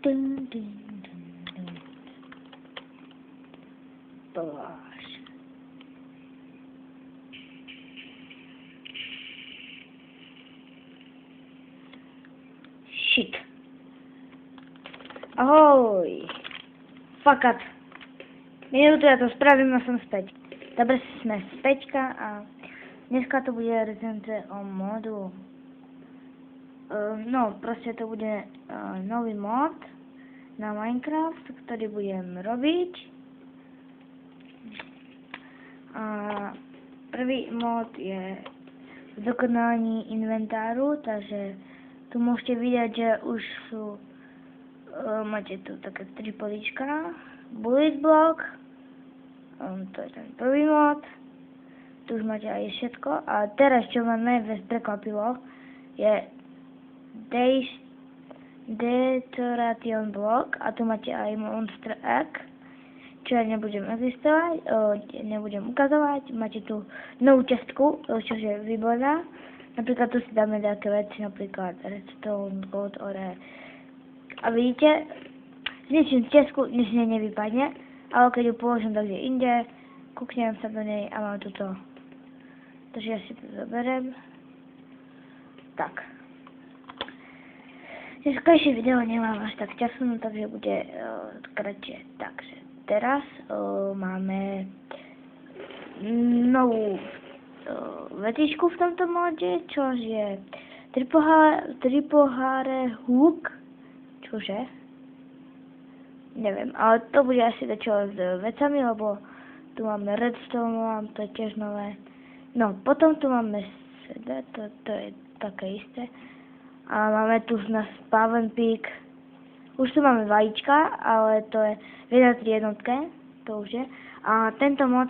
Dun, dun, dun, dun. Bož. Shit. Ahoj. Fakat. Minútu ja to spravím a som späť. Dobre, sme späťka a dneska to bude recenze o modu. No, proste to bude nový mod na Minecraft, ktorý budem robiť. A prvý mod je zdokonalení inventáru, takže tu môžete vidieť, že už sú, máte tu také 3 políčka, bullet block, to je ten prvý mod, tu už máte aj všetko. A teraz, čo ma najviac prekvapilo, je Deterration block a tu máte aj monster egg, čo ja nebudem nebudem ukazovať. Máte tu novú čestku, čo je výborná. Napríklad tu si dáme také veci, napríklad redstone, gold, ore. A vidíte, zničím čestku, nič nevypadne, ale keď ju položím tak inde, kúknem sa do nej a mám tuto. Takže ja si to zoberiem. Tak. Dneskajšie video nemám až tak času, no takže bude kratšie. Takže teraz máme novú vetičku v tomto móde, čo je 3 poháre hook, čože? Neviem, ale to bude asi dačo s vecami, lebo tu máme redstone, to je tiež nové. No, potom tu máme CD, to je také isté. A máme tu na spawn pick. Už tu máme vajíčka, ale to je v 1.3 jednotke, to už je. A tento mod